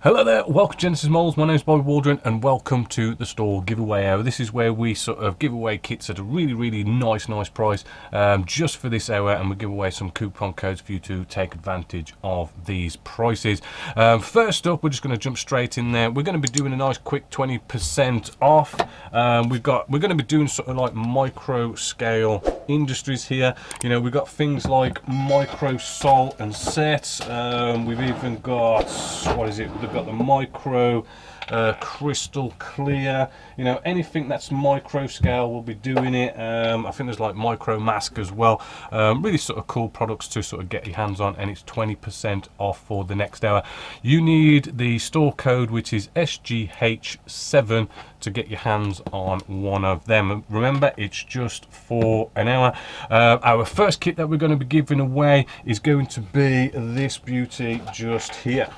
Hello there, welcome to Genesis Models. My name is Bobby Waldron and welcome to the store giveaway hour. This is where we sort of give away kits at a really nice price just for this hour, and we give away some coupon codes for you to take advantage of these prices. First up, we're just going to jump straight in there. We're going to be doing a nice quick 20% off. We're going to be doing sort of like micro scale industries here. You know, we've got things like micro salt and sets. We've even got, what is it? We've got the micro crystal clear. You know, anything that's micro scale, we'll be doing it. I think there's like micro mask as well. Really sort of cool products to sort of get your hands on, and it's 20% off for the next hour. You need the store code, which is SGH7, to get your hands on one of them. Remember, it's just for an hour. Our first kit that we're going to be giving away is going to be this beauty just here,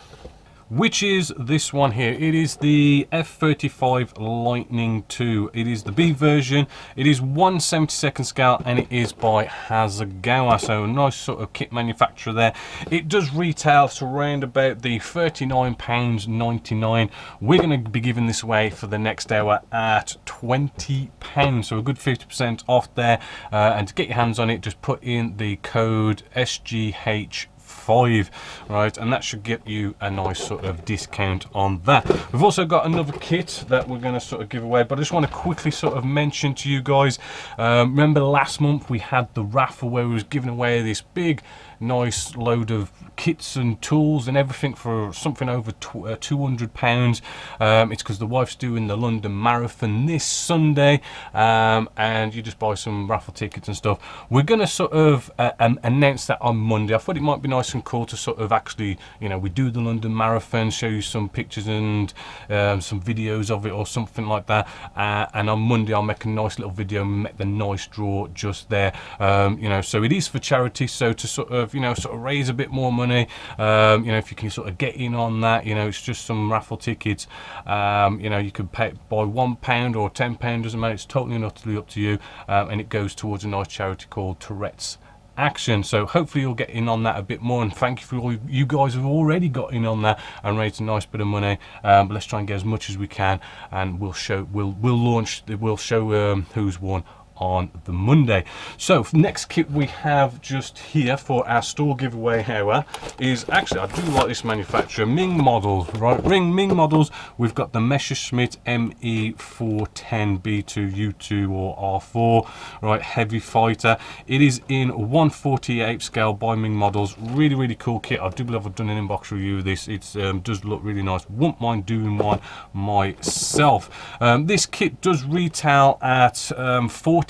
which is this one here. It is the F35 Lightning 2. It is the B version. It is 1/72 scale, and it is by Hasegawa, so a nice sort of kit manufacturer there. It does retail to around about the £39.99. We're going to be giving this away for the next hour at £20, so a good 50% off there. And to get your hands on it, just put in the code SGH5, right, and that should get you a nice sort of discount on that. We've also got another kit that we're going to sort of give away, but I just want to quickly sort of mention to you guys, remember last month we had the raffle where we was giving away this big nice load of kits and tools and everything for something over £200. It's because the wife's doing the London Marathon this Sunday, and you just buy some raffle tickets and stuff. We're going to sort of announce that on Monday. I thought it might be nice and cool to sort of actually, you know, we do the London Marathon, show you some pictures and some videos of it or something like that, and on Monday I'll make a nice little video and make the nice draw just there. You know, so it is for charity, so to sort of, you know, sort of raise a bit more money, you know, if you can sort of get in on that, you know, it's just some raffle tickets. You know, you could pay by £1 or £10, doesn't matter, it's totally and utterly up to you, and it goes towards a nice charity called Tourette's Action. So hopefully you'll get in on that a bit more, and thank you for all you guys who have already got in on that and raised a nice bit of money. But let's try and get as much as we can, and we'll show who's won on the Monday. So next kit we have just here for our store giveaway hour is, actually, I do like this manufacturer, Ming Models, right? Ming Models. We've got the Messerschmitt ME410 B2 U2 or R4, right, heavy fighter. It is in 1/48 scale by Ming Models. Really cool kit. I do believe I've done an inbox review of this. It does look really nice. Wouldn't mind doing one myself. This kit does retail at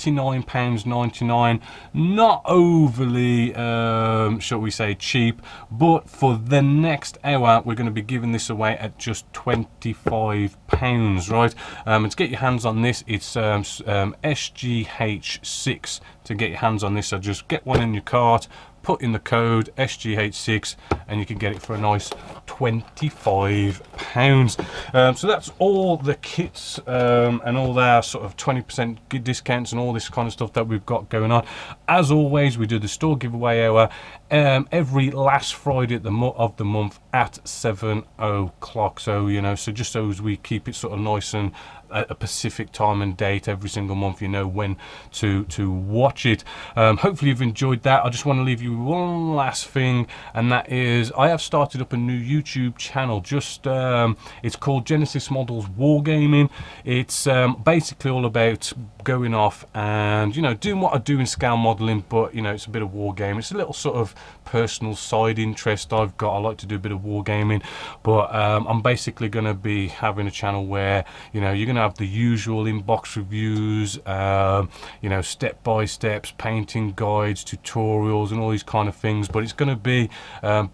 £49.99, not overly, shall we say, cheap, but for the next hour we're going to be giving this away at just £25, right? And to get your hands on this, it's SGH6 to get your hands on this, so just get one in your cart, put in the code SGH6, and you can get it for a nice £25. So that's all the kits and all their sort of 20% discounts and all this kind of stuff that we've got going on. As always, we do the store giveaway hour every last Friday of the month at 7 o'clock. So, you know, so just so as we keep it sort of nice and a Pacific time and date every single month, you know when to watch it. Hopefully you've enjoyed that. I just want to leave you one last thing, and that is I have started up a new YouTube channel. Just it's called Genesis Models Wargaming. It's basically all about going off and, you know, doing what I do in scale modeling, but, you know, it's a bit of wargaming. It's a little sort of personal side interest I've got. I like to do a bit of wargaming, but I'm basically going to be having a channel where, you know, you're going to have the usual inbox reviews, you know, step-by-steps, painting guides, tutorials and all these kind of things, but it's going to be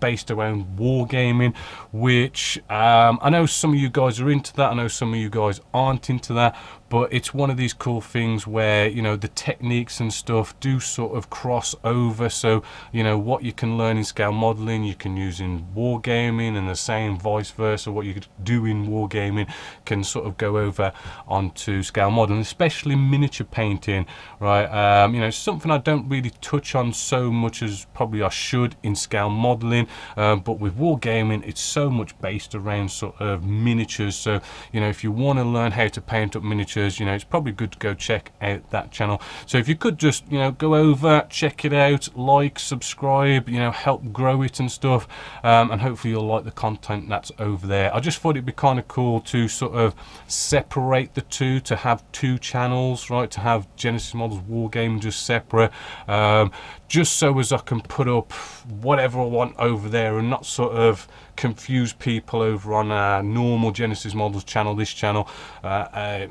based around wargaming, which I know some of you guys are into that, I know some of you guys aren't into that, but it's one of these cool things where, you know, the techniques and stuff do sort of cross over. So, you know, what you can learn in scale modeling you can use in wargaming, and the same vice versa. What you could do in wargaming can sort of go over onto scale modeling, especially miniature painting, right? You know, something I don't really touch on so much as probably I should in scale modeling, but with wargaming it's so much based around sort of miniatures. So, you know, if you want to learn how to paint up miniatures, you know, it's probably good to go check out that channel. So if you could just, you know, go over, check it out, like, subscribe, you know, help grow it and stuff, and hopefully you'll like the content that's over there. I just thought it'd be kind of cool to sort of separate the two, to have two channels, right? To have Genesis Models Wargaming just separate, just so as I can put up whatever I want over there and not sort of confuse people over on a normal Genesis Models channel, this channel,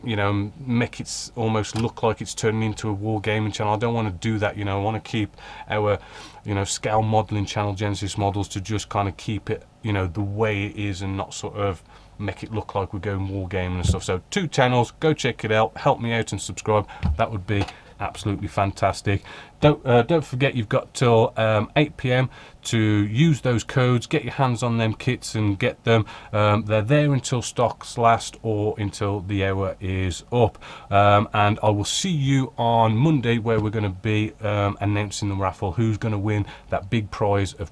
you know, make it almost look like it's turning into a wargaming channel. I don't want to do that, you know. I want to keep our, you know, scale modeling channel, Genesis Models, to just kind of keep it, you know, the way it is and not sort of make it look like we're going wargaming and stuff. So two channels, go check it out, help me out and subscribe. That would be absolutely fantastic. Don't forget, you've got till 8 p.m. to use those codes, get your hands on them kits and get them. They're there until stocks last or until the hour is up, and I will see you on Monday, where we're going to be announcing the raffle, who's going to win that big prize of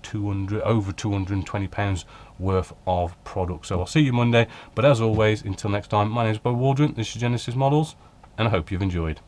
over 220 pounds worth of product. So I'll see you Monday, but as always, until next time, my name is Bob Waldron, this is Genesis Models, and I hope you've enjoyed.